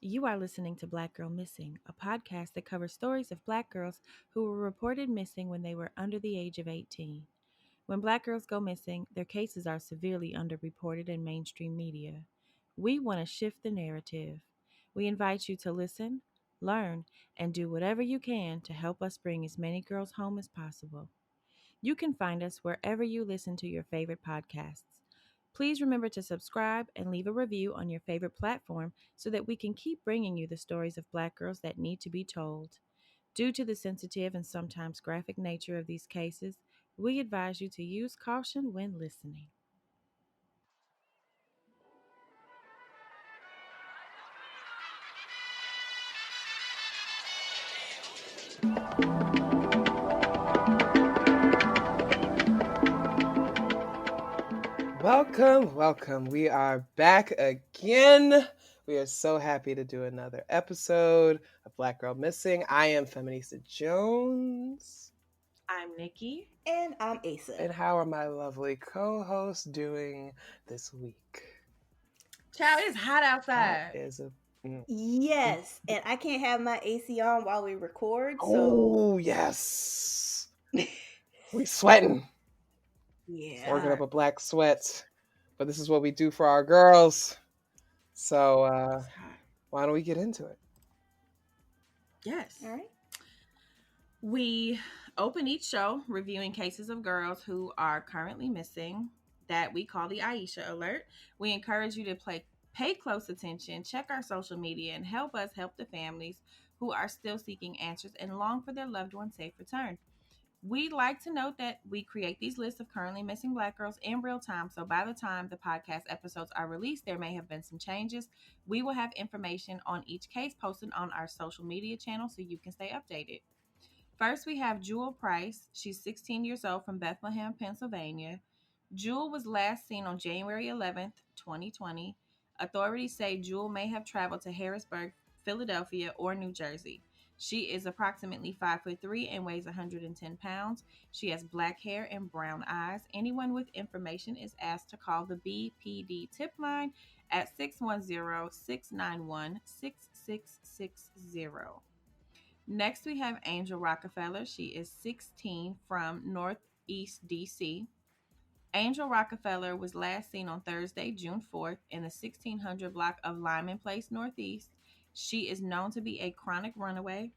You are listening to Black Girl Missing, a podcast that covers stories of Black girls who were reported missing when they were under the age of 18. When Black girls go missing, their cases are severely underreported in mainstream media. We want to shift the narrative. We invite you to listen, learn, and do whatever you can to help us bring as many girls home as possible. You can find us wherever you listen to your favorite podcasts. Please remember to subscribe and leave a review on your favorite platform so that we can keep bringing you the stories of Black girls that need to be told. Due to the sensitive and sometimes graphic nature of these cases, we advise you to use caution when listening. Welcome, welcome. We are back again. We are so happy to do another episode of Black Girl Missing. I am Feminista Jones. I'm Nikki. And I'm Asa. And how are my lovely co-hosts doing this week? Child, it's hot That outside. is a Yes, and I can't have my AC on while we record, Oh yes. We sweating. yeah. Working up a black sweat. But this is what we do for our girls. So It's hot. why don't we get into it? Yes. All right. We open each show reviewing cases of girls who are currently missing that we call the Aisha Alert. We encourage you to pay close attention, check our social media, and help us help the families who are still seeking answers and long for their loved one's safe return. We'd like to note that we create these lists of currently missing Black girls in real time, so by the time the podcast episodes are released, there may have been some changes. We will have information on each case posted on our social media channel so you can stay updated. First, we have Jewel Price. She's 16 years old from Bethlehem, Pennsylvania. Jewel was last seen on January 11th, 2020. Authorities say Jewel may have traveled to Harrisburg, Philadelphia, or New Jersey. She is approximately 5'3" and weighs 110 pounds. She has black hair and brown eyes. Anyone with information is asked to call the BPD tip line at 610-691-6660. Next, we have Angel Rockefeller. She is 16 from Northeast DC. Angel Rockefeller was last seen on Thursday, June 4th, in the 1600 block of Lyman Place, Northeast. She is known to be a chronic runaway.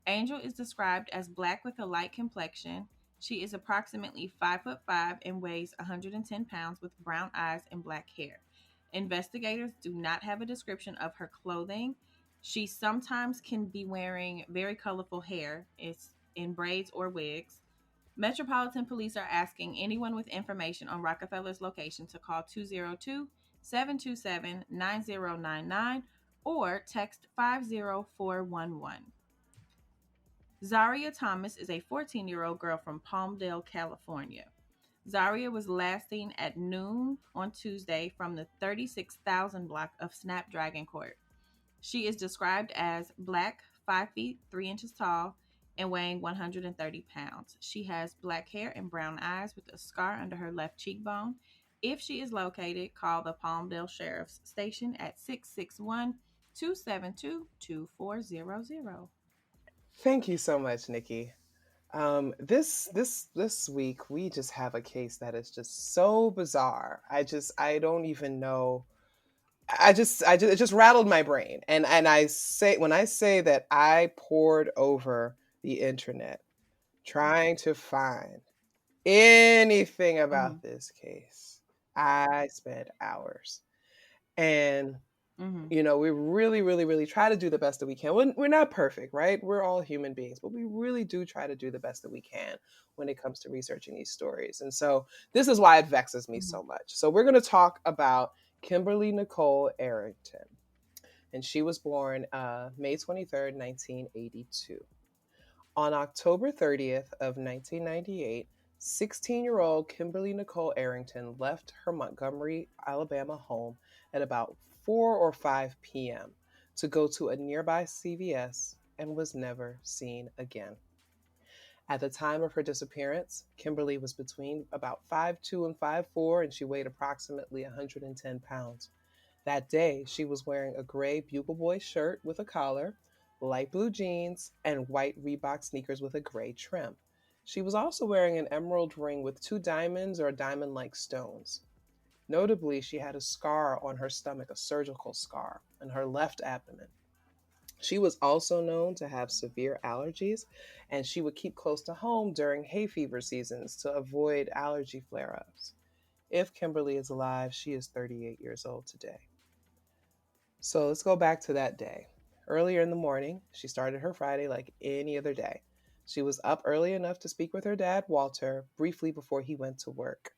Angel is described as black with a light complexion. She is approximately 5'5" and weighs 110 pounds with brown eyes and black hair. Investigators do not have a description of her clothing. She sometimes can be wearing very colorful hair. It's in braids or wigs. Metropolitan Police are asking anyone with information on Rockefeller's location to call 202-727-9099 or text 50411. Zaria Thomas is a 14-year-old girl from Palmdale, California. Zaria was last seen at noon on Tuesday from the 36,000 block of Snapdragon Court. She is described as black, 5 feet 3 inches tall, and weighing 130 pounds. She has black hair and brown eyes with a scar under her left cheekbone. If she is located, call the Palmdale Sheriff's Station at 661-272-2400. Thank you so much, Nikki. This week we just have a case that is just so bizarre. I don't even know. It just rattled my brain. And I say, when I say that I poured over the internet trying to find anything about this case, I spent hours. And we really, really, really try to do the best that we can. We're not perfect, right? We're all human beings, but we really do try to do the best that we can when it comes to researching these stories. And so this is why it vexes me so much. So we're going to talk about Kimberly Nicole Arrington. And she was born May 23rd, 1982. On October 30th of 1998, 16-year-old Kimberly Nicole Arrington left her Montgomery, Alabama home at about 4 or 5 p.m. to go to a nearby CVS and was never seen again. At the time of her disappearance, Kimberly was between about 5'2" and 5'4", and she weighed approximately 110 pounds. That day, she was wearing a gray Bugle Boy shirt with a collar, light blue jeans, and white Reebok sneakers with a gray trim. She was also wearing an emerald ring with two diamonds or diamond like stones. Notably, she had a scar on her stomach, a surgical scar, on her left abdomen. She was also known to have severe allergies, and she would keep close to home during hay fever seasons to avoid allergy flare ups. If Kimberly is alive, she is 38 years old today. So let's go back to that day. Earlier in the morning, she started her Friday like any other day. She was up early enough to speak with her dad, Walter, briefly before he went to work.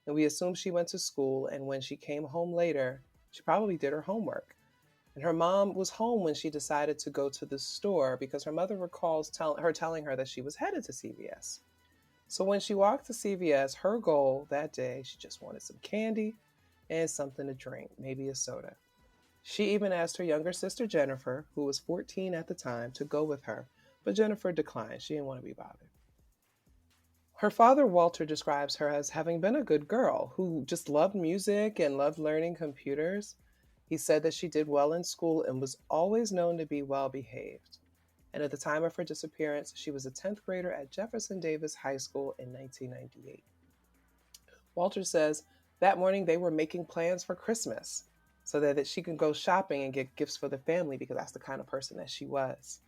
And we assume she went to school, and when she came home later, she probably did her homework. And her mom was home when she decided to go to the store because her mother recalls her telling her that she was headed to CVS. So when she walked to CVS, her goal that day, she just wanted some candy and something to drink, maybe a soda. She even asked her younger sister Jennifer, who was 14 at the time, to go with her, but Jennifer declined. She didn't want to be bothered. Her father, Walter, describes her as having been a good girl who just loved music and loved learning computers. He said that she did well in school and was always known to be well behaved. And at the time of her disappearance, she was a 10th grader at Jefferson Davis High School in 1998. Walter says that morning they were making plans for Christmas so that she could go shopping and get gifts for the family because that's the kind of person that she was.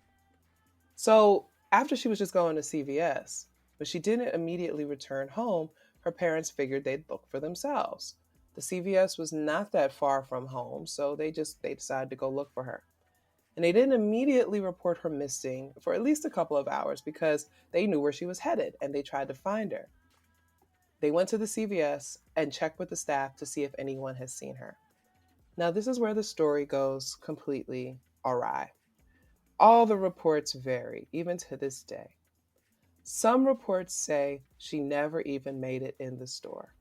So after she was just going to CVS, but she didn't immediately return home, her parents figured they'd look for themselves. The CVS was not that far from home, so they decided to go look for her. And they didn't immediately report her missing for at least a couple of hours because they knew where she was headed and they tried to find her. They went to the CVS and checked with the staff to see if anyone has seen her. Now, this is where the story goes completely awry. All the reports vary, even to this day. Some reports say she never even made it in the store.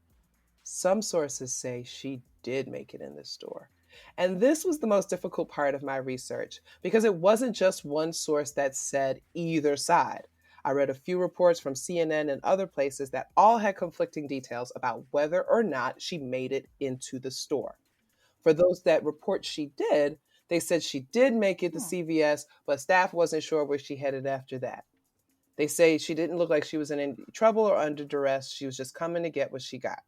Some sources say she did make it in the store. And this was the most difficult part of my research because it wasn't just one source that said either side. I read a few reports from CNN and other places that all had conflicting details about whether or not she made it into the store. For those that report she did, they said she did make it to CVS, but staff wasn't sure where she headed after that. They say she didn't look like she was in any trouble or under duress. She was just coming to get what she got.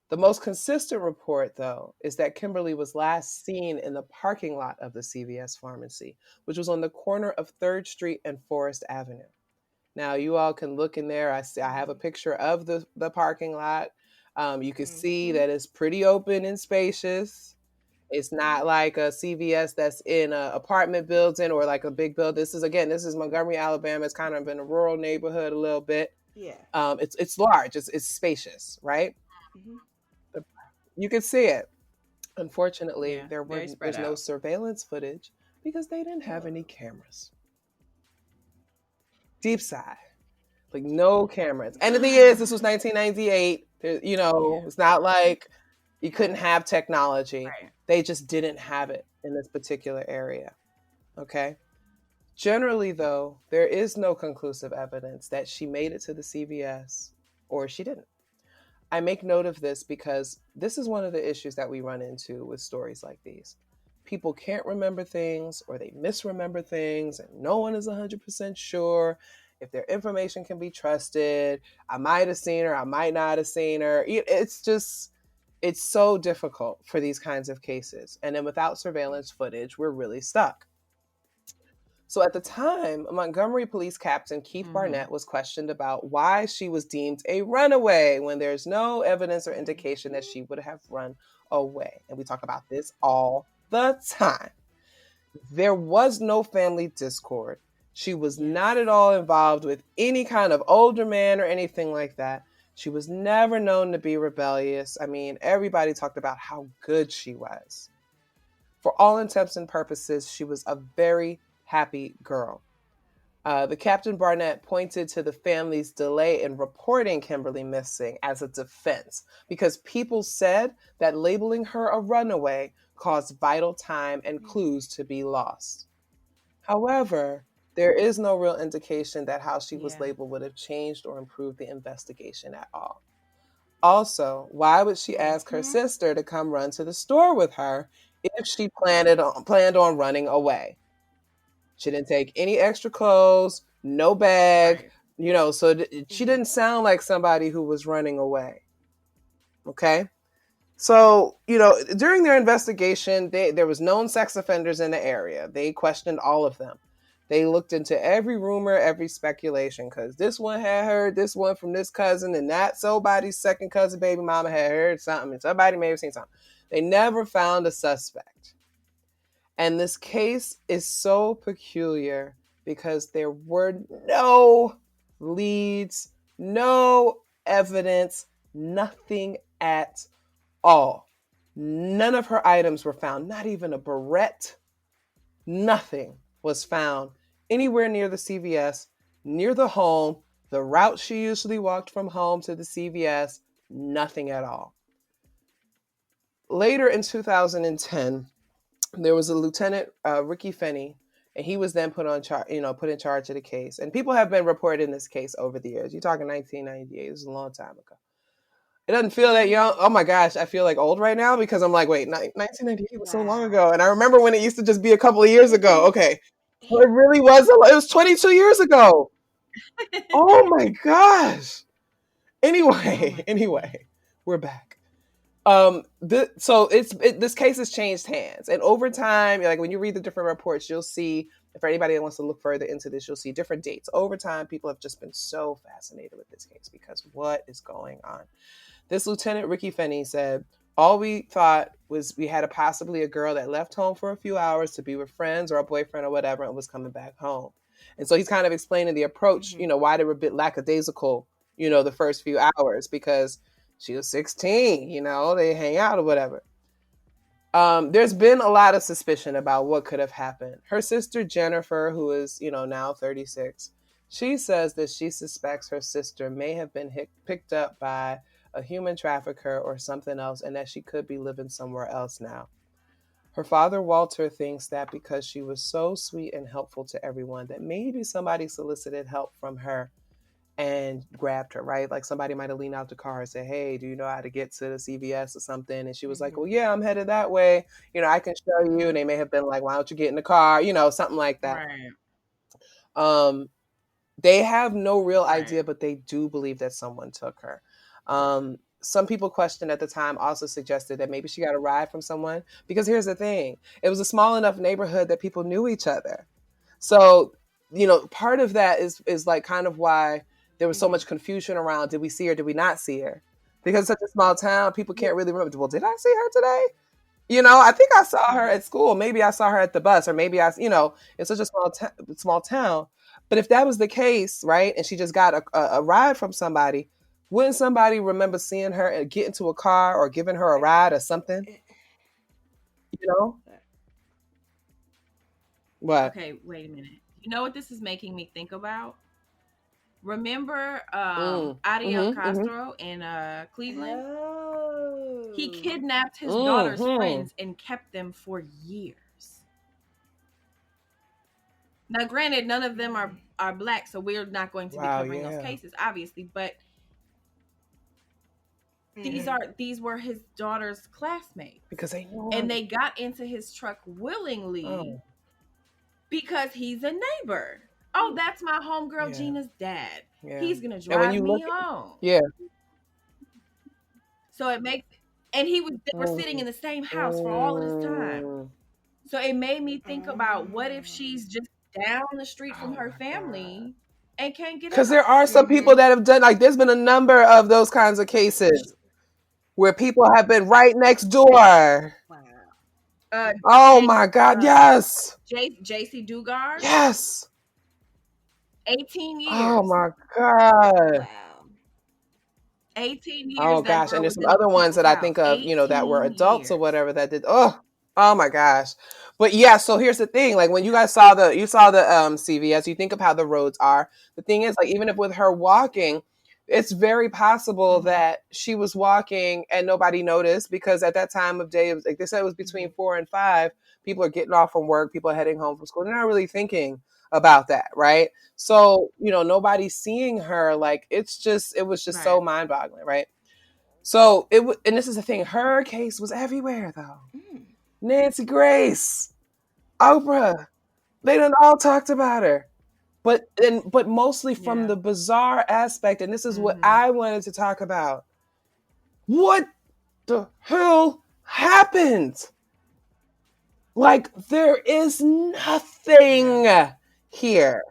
The most consistent report, though, is that Kimberly was last seen in the parking lot of the CVS pharmacy, which was on the corner of 3rd Street and Forest Avenue. Now, you all can look in there. I have a picture of the parking lot. You can see that it's pretty open and spacious. It's not like a CVS that's in an apartment building or like a big building. This is Montgomery, Alabama. It's kind of in a rural neighborhood a little bit. Yeah. It's large. It's spacious, right? Mm-hmm. You can see it. Unfortunately, Yeah, very spread there's no out. surveillance footage because they didn't have any cameras. Deep side, like no cameras. And the thing is, this was 1998. Yeah. It's not like you couldn't have technology. Right. They just didn't have it in this particular area. Okay. Generally, though, there is no conclusive evidence that she made it to the CVS or she didn't. I make note of this because this is one of the issues that we run into with stories like these. People can't remember things or they misremember things, and no one is 100% sure if their information can be trusted. I might have seen her, I might not have seen her. It's so difficult for these kinds of cases. And then without surveillance footage, we're really stuck. So at the time, Montgomery Police Captain Keith Barnett was questioned about why she was deemed a runaway when there's no evidence or indication that she would have run away. And we talk about this all the time. There was no family discord. She was not at all involved with any kind of older man or anything like that. She was never known to be rebellious. I mean, everybody talked about how good she was. For all intents and purposes, she was a very happy girl. The Captain Barnett pointed to the family's delay in reporting Kimberly missing as a defense because people said that labeling her a runaway caused vital time and clues to be lost. However, there is no real indication that how she was labeled would have changed or improved the investigation at all. Also, why would she ask her Mhm. sister to come run to the store with her if she planned on running away? She didn't take any extra clothes, no bag, Right. so she Mhm. didn't sound like somebody who was running away. Okay? So, during their investigation, there was known sex offenders in the area. They questioned all of them. They looked into every rumor, every speculation, because this one had heard this one from this cousin, and that somebody's second cousin, baby mama, had heard something, and somebody may have seen something. They never found a suspect. And this case is so peculiar because there were no leads, no evidence, nothing at all. None of her items were found, not even a barrette. Nothing was found anywhere near the CVS, near the home, the route she usually walked from home to the CVS, nothing at all. Later in 2010, there was a Lieutenant Ricky Finney, and he was then put in charge of the case. And people have been reported in this case over the years. You're talking 1998. This is a long time ago. It doesn't feel that young. Oh my gosh, I feel like old right now because I'm like, wait, 1998 was so long Wow. ago, and I remember when it used to just be a couple of years ago. Okay, so it really was. It was 22 years ago. Oh my gosh. Oh my goodness. Anyway, we're back. This case has changed hands, and over time, like when you read the different reports, you'll see. For anybody that wants to look further into this, you'll see different dates. Over time, people have just been so fascinated with this case because what is going on? This Lieutenant Ricky Finney said, all we thought was we had possibly a girl that left home for a few hours to be with friends or a boyfriend or whatever and was coming back home. And so he's kind of explaining the approach, Mhm. why they were a bit lackadaisical, the first few hours because she was 16, they hang out or whatever. There's been a lot of suspicion about what could have happened. Her sister Jennifer, who is, now 36, she says that she suspects her sister may have been picked up by a human trafficker or something else, and that she could be living somewhere else now. Her father, Walter, thinks that because she was so sweet and helpful to everyone, that maybe somebody solicited help from her and grabbed her, right? Like somebody might have leaned out the car and said, hey, do you know how to get to the CVS or something? And she was like, well, Mhm. yeah, I'm headed that way. I can show you. And they may have been like, why don't you get in the car? Something like that. Right. Um, they have no real Right. idea, but they do believe that someone took her. Some people questioned at the time also suggested that maybe she got a ride from someone. Because here's the thing. It was a small enough neighborhood that people knew each other. So, part of that is like kind of why there was so Mhm. much confusion around, did we see her, did we not see her? Because it's such a small town, people can't really remember, well, did I see her today? I think I saw her Mhm. at school. Maybe I saw her at the bus, or maybe it's such a small town. But if that was the case, right, and she just got a ride from somebody, wouldn't somebody remember seeing her and get into a car or giving her a ride or something? You know what? Okay, wait a minute. You know what this is making me think about? Remember Ariel Mm-hmm. Castro in Cleveland? He Oh. kidnapped his daughter's Mm-hmm. friends and kept them for years. Now, granted, none of them Mhm. are black, so we're not going to be Wow. covering those Yeah. cases, obviously. But Mhm. these were his daughter's classmates, Because they know and him. they got into his truck willingly Oh. because he's a neighbor. Oh, that's my homegirl Yeah. Gina's dad. Yeah. He's gonna And when drive you me look, home. yeah. So it makes, and they were sitting Mm, in the same house for all of this time. mm. So it made me think about what if Mm. she's just down the street from Oh her my God. family and can't get Because there out. are some people Mhm. that have done, like, there's been a number of those kinds of cases where people have been right next door. Wow. Uh, Oh J, my God. uh, Yes. JC Dugard, Yes. 18 Oh years. my God. Wow. 18 years Oh that gosh, and girl there's was some in those other ones people's that I house. think of, that were 18 adults or years. whatever that did. Oh my gosh. But yeah, so here's the thing. Like when you guys saw the CVS, you think of how the roads are. The thing is, like, even if with her walking, it's very possible Mhm. that she was walking and nobody noticed because at that time of day, it was like they said it was between Mhm. 4 and 5. People are getting off from work, people are heading home from school. They're not really thinking about that, right? So, nobody's seeing her. Like it was just so Right. mind boggling, right? So and this is the thing. Her case was everywhere, though. Mm. Nancy Grace, Oprah, they done all talked about her. But mostly from Yeah. the bizarre aspect, and this is what Mm-hmm. I wanted to talk about. What the hell happened? Like there is Yeah. nothing here.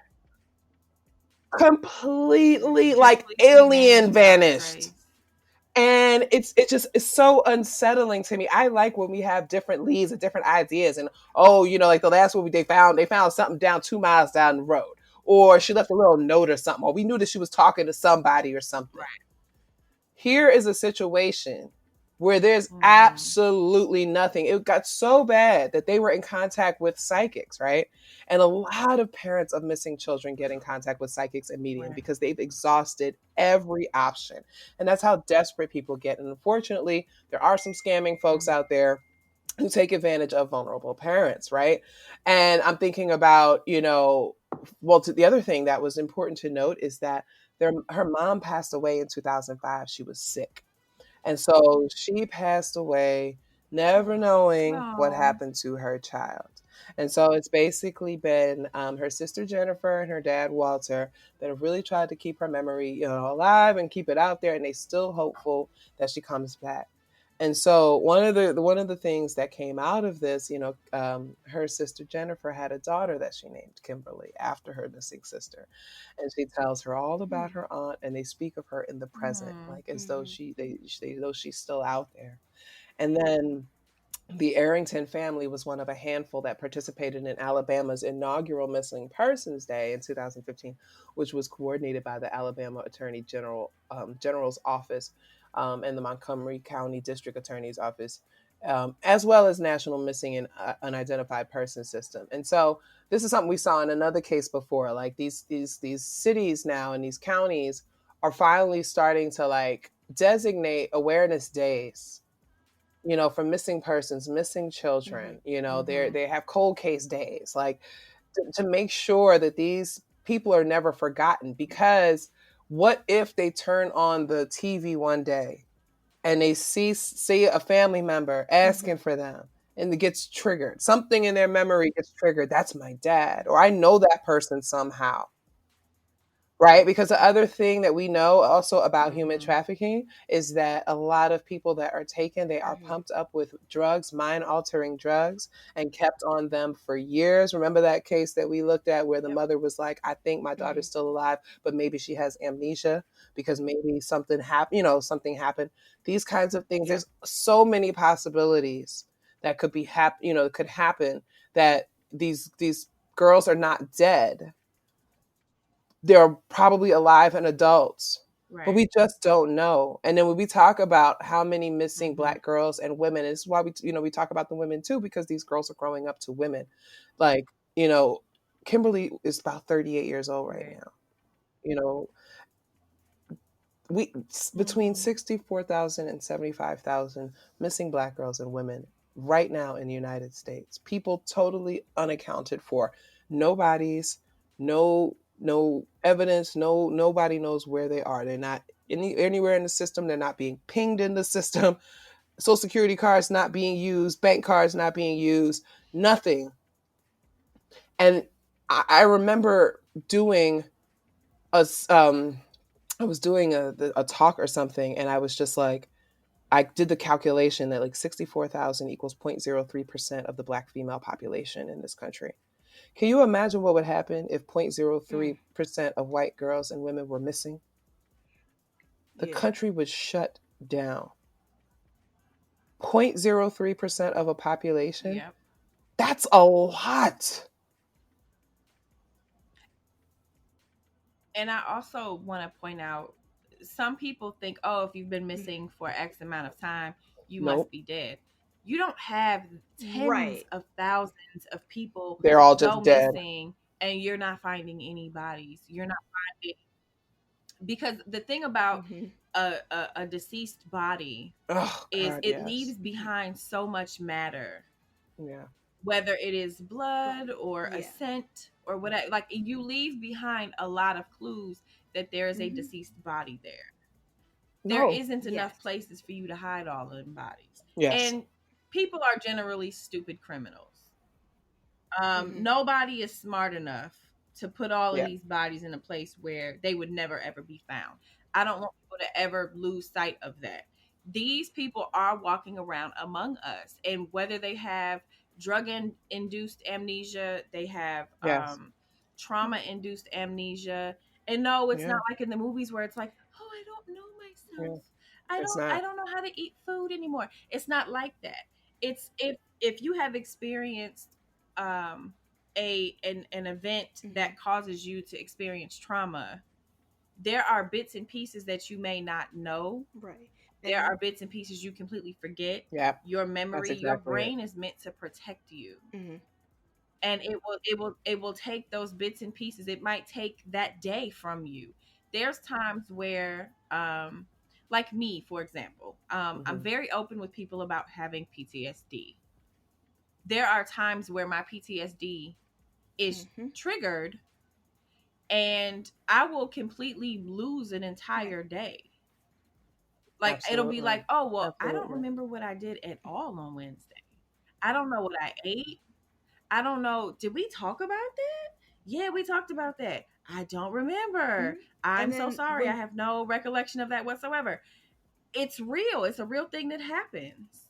Mm-hmm. Completely Just like completely vanished alien without a vanished. trace. And it's so unsettling to me. I like when we have different leads and different ideas, and oh, like the last one they found something down 2 miles down the road, or she left a little note or something, or we knew that she was talking to somebody or something. Right. Here is a situation where there's Mm-hmm. absolutely nothing. It got so bad that they were in contact with psychics, right? And a lot of parents of missing children get in contact with psychics and medium Right. because they've exhausted every option. And that's how desperate people get. And unfortunately, there are some scamming folks Mm-hmm. out there who take advantage of vulnerable parents, right? And I'm thinking about, the other thing that was important to note is that her mom passed away in 2005. She was sick. And so she passed away never knowing what Oh. happened to her child. And so it's basically been her sister Jennifer and her dad Walter that have really tried to keep her memory, alive and keep it out there. And they still hopeful that she comes back. And so one of the things that came out of this, her sister Jennifer had a daughter that she named Kimberly after her missing sister, and she tells her all about her aunt, and they speak of her in the present, like as though Mm-hmm. they know she's still out there. And then the Arrington family was one of a handful that participated in Alabama's inaugural Missing Persons Day in 2015, which was coordinated by the Alabama Attorney General's Office and the Montgomery County District Attorney's Office, as well as National Missing and Unidentified Person System. And so this is something we saw in another case before. Like these cities now and these counties are finally starting to like designate awareness days, for missing persons, missing children. Mm-hmm. They have cold case days, like to make sure that these people are never forgotten. Because what if they turn on the TV one day and they see a family member Mm-hmm. asking for them, and it gets triggered. Something in their memory gets triggered. That's my dad, or I know that person somehow. Right? Because the other thing that we know also about human Mm-hmm. trafficking is that a lot of people that are taken, they are Mm-hmm. pumped up with drugs, mind altering drugs, and kept on them for years. Remember that case that we looked at where the Yep. mother was like, I think my Mm-hmm. daughter's still alive, but maybe she has amnesia because maybe something happened, something happened. These kinds of things, Yep. there's so many possibilities that could be could happen, that these girls are not dead, they're probably alive and adults, but Right. we just don't know. And then when we talk about how many missing Mm-hmm. Black girls and women, this is why we talk about the women too, because these girls are growing up to women. Like, you know, Kimberly is about 38 years old right Right. now. You know, we between Mm-hmm. 64,000 and 75,000 missing Black girls and women right now in the United States. People totally unaccounted for. No bodies, no evidence, nobody knows where they are. They're not anywhere in the system. They're not being pinged in the system. Social security cards not being used, bank cards not being used, nothing. And I remember doing a I was doing a talk or something, and I was just like, I did the calculation that like 64,000 equals 0.03% of the Black female population in this country. Can you imagine what would happen if Mm. 0.03% of white girls and women were missing? The Yeah. country would shut down. 0.03% of a population? Yep. That's a lot. And I also want to point out, some people think, oh, if you've been Mm-hmm. missing for X amount of time, you must Nope. be dead. You don't have tens Right. of thousands of people They're all go just dead. missing and you're not finding any bodies. You're not finding, because the thing about Mm-hmm. a deceased body Oh, is God, it yes. leaves behind so much matter, Yeah. whether it is Right. blood or a Yeah. scent or whatever. Like, you leave behind a lot of clues that there is a Mm-hmm. deceased body there. there No. isn't enough Yes. places for you to hide all of them bodies. Yes. And people are generally stupid criminals. Mm-hmm. Nobody is smart enough to put all of Yeah. these bodies in a place where they would never ever be found. I don't want people to ever lose sight of that. These people are walking around among us, and whether they have induced amnesia, they have Yes. trauma induced amnesia. And no, it's Yeah. not like in the movies where it's like, oh, I don't know myself. Yeah. It's I not. don't know how to eat food anymore. It's not like that. It's if you have experienced an event Mm-hmm. that causes you to experience trauma, there are bits and pieces that you may not know. Right. There And are bits and pieces you completely forget. Yeah. Your That's memory, your exactly it. brain is meant to protect you. mm-hmm. And it will take those bits and pieces. It might take that day from you. There's times where like me, for example, I'm Hmm. very open with people about having PTSD. There are times where my PTSD is Mm-hmm. triggered and I will completely lose an Right. entire day. Like it'll be Absolutely. like, oh well, I don't Absolutely. remember what I did at all on Wednesday. I don't know what I ate. I don't know. Did we talk about that? Yeah, we talked about that. I don't Mm-hmm. remember. I'm And so then sorry. I when have no recollection of that whatsoever. It's real. It's a real thing that happens.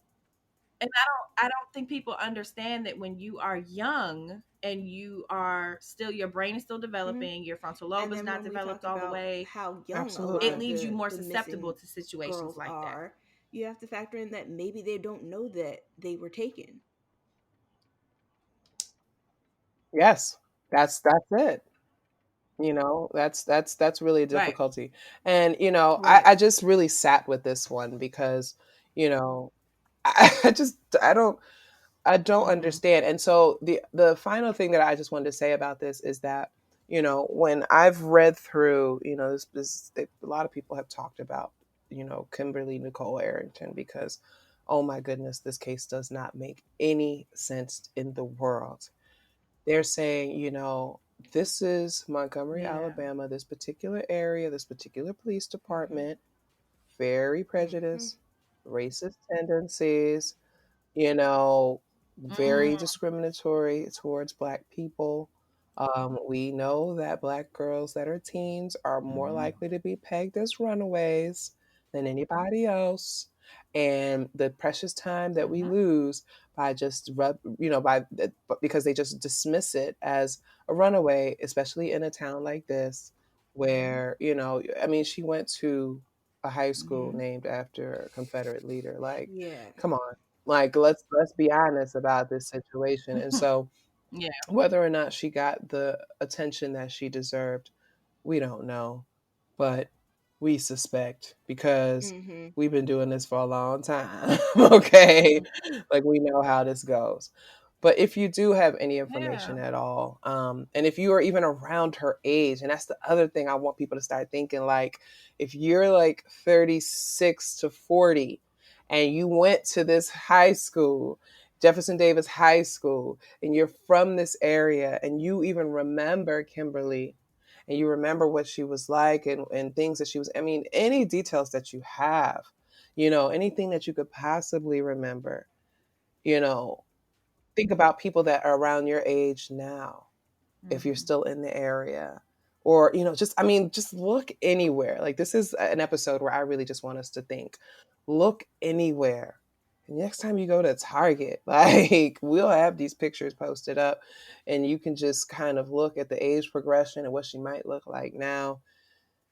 And I don't think people understand that when you are young and you are still your brain is still mhm. developing, your frontal lobe And is then not when we talk developed all the about way, how young a lot it Absolutely. of leaves you more the susceptible missing to situations girls like that. are, you have to factor in that maybe they don't know that they were taken. Yes. That's it. That's really a Right. difficulty. And Right. I just really sat with this one because you know I just I don't Mm-hmm. understand. And so the final thing that I just wanted to say about this is that when I've read through a lot of people have talked about Kimberly Nicole Arrington because oh my goodness, this case does not make any sense in the world. They're saying, this is Montgomery, Yeah. Alabama, this particular area, this particular police Mm-hmm. department, very Mm-hmm. prejudiced, racist tendencies, you know, very Mm-hmm. discriminatory towards Black people. We know that Black girls that are teens are more Mm-hmm. likely to be pegged as runaways than anybody else. And the precious time that we Mm-hmm. lose by just because they just dismiss it as a runaway, especially in a town like this, where I mean, she went to a high school Mm-hmm. named after a Confederate leader. Like, Yeah. come on, like let's be honest about this situation. And so Yeah. whether or not she got the attention that she deserved, we don't know, but we suspect because Mm-hmm. we've been doing this for a long time. Okay, Mm-hmm. like we know how this goes. But if you do have any Yeah. information at all, and if you are even around her age, and that's the other thing I want people to start thinking, like if you're like 36 to 40 and you went to this high school, Jefferson Davis High School, and you're from this area and you even remember Kimberly and you remember what she was like and things that she was, I mean, any details that you have, anything that you could possibly remember, you know, think about people that are around your age now, if you're Mm-hmm. still in the area. Or, just, I mean, just look anywhere. Like, this is an episode where I really just want us to think. Look anywhere. And next time you go to Target, like, we'll have these pictures posted up and you can just kind of look at the age progression and what she might look like now.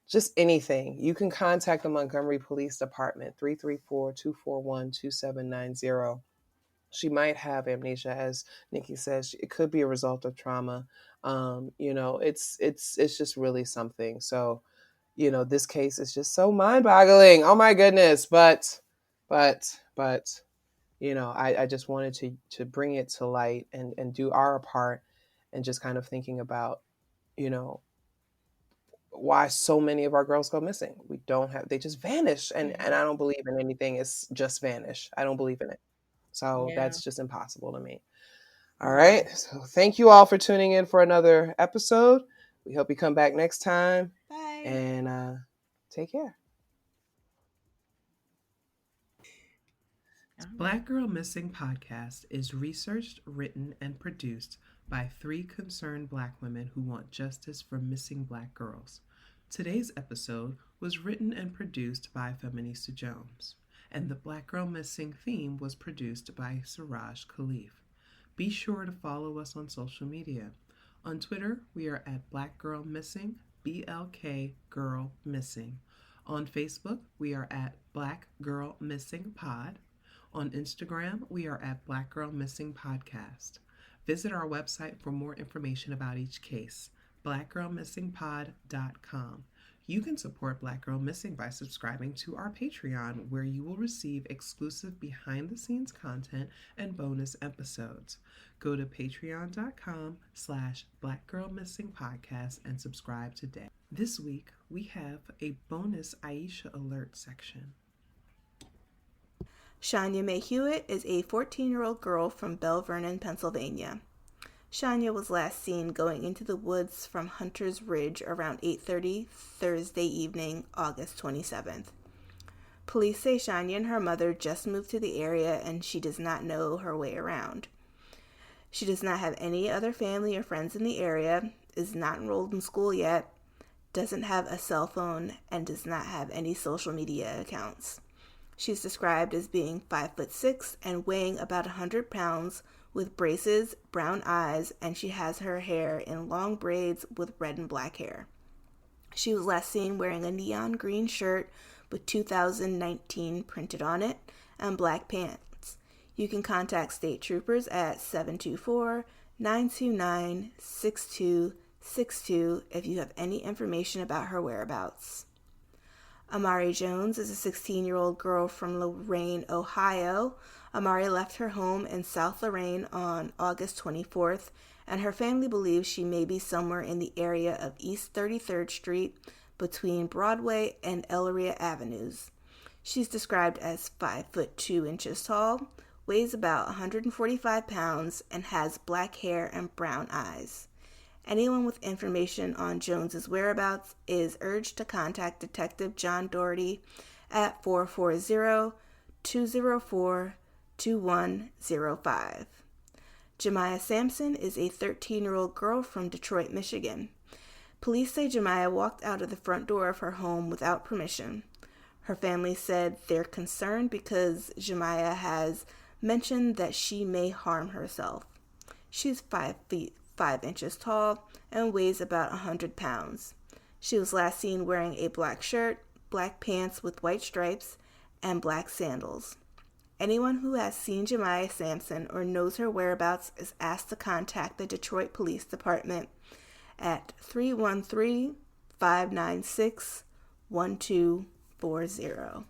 Just anything. You can contact the Montgomery Police Department, 334-241-2790. She might have amnesia, as Nikki says. It could be a result of trauma. It's just really something. So, this case is just so mind-boggling. Oh my goodness. But I just wanted to bring it to light and do our part and just kind of thinking about, you know, why so many of our girls go missing. We don't have, they just vanish. And Mm-hmm. I don't believe in anything is just vanish. I don't believe in it. So Yeah. that's just impossible to me. All right. Right. So thank you all for tuning in for another episode. We hope you come back next time Bye. and take care. All right. Black Girl Missing podcast is researched, written, and produced by 3 concerned Black women who want justice for missing Black girls. Today's episode was written and produced by Feminista Jones, and the Black Girl Missing theme was produced by Siraj Khalif. Be sure to follow us on social media. On Twitter, we are at Black Girl Missing, BLK Girl Missing. On Facebook, we are at Black Girl Missing Pod. On Instagram, we are at Black Girl Missing Podcast. Visit our website for more information about each case, blackgirlmissingpod.com. You can support Black Girl Missing by subscribing to our Patreon, where you will receive exclusive behind-the-scenes content and bonus episodes. Go to patreon.com/blackgirlmissingpodcast and subscribe today. This week, we have a bonus Aisha alert section. Shania Mae Hewitt is a 14-year-old girl from Belle Vernon, Pennsylvania. Shania was last seen going into the woods from Hunter's Ridge around 8:30 Thursday evening, August 27th. Police say Shania and her mother just moved to the area and she does not know her way around. She does not have any other family or friends in the area, is not enrolled in school yet, doesn't have a cell phone, and does not have any social media accounts. She's described as being 5'6" and weighing about 100 pounds, with braces, brown eyes, and she has her hair in long braids with red and black hair. She was last seen wearing a neon green shirt with 2019 printed on it and black pants. You can contact state troopers at 724-929-6262 if you have any information about her whereabouts. Amari Jones is a 16-year-old girl from Lorain, Ohio. Amari left her home in South Lorain on August 24th, and her family believes she may be somewhere in the area of East 33rd Street between Broadway and Elleria Avenues. She's described as 5'2" tall, weighs about 145 pounds, and has black hair and brown eyes. Anyone with information on Jones's whereabouts is urged to contact Detective John Doherty at 440-204-2105. Jemiah Sampson is a 13-year-old girl from Detroit, Michigan. Police say Jemiah walked out of the front door of her home without permission. Her family said they're concerned because Jemiah has mentioned that she may harm herself. She's 5 feet 5 inches tall and weighs about 100 pounds. She was last seen wearing a black shirt, black pants with white stripes, and black sandals. Anyone who has seen Jemiah Sampson or knows her whereabouts is asked to contact the Detroit Police Department at 313-596-1240.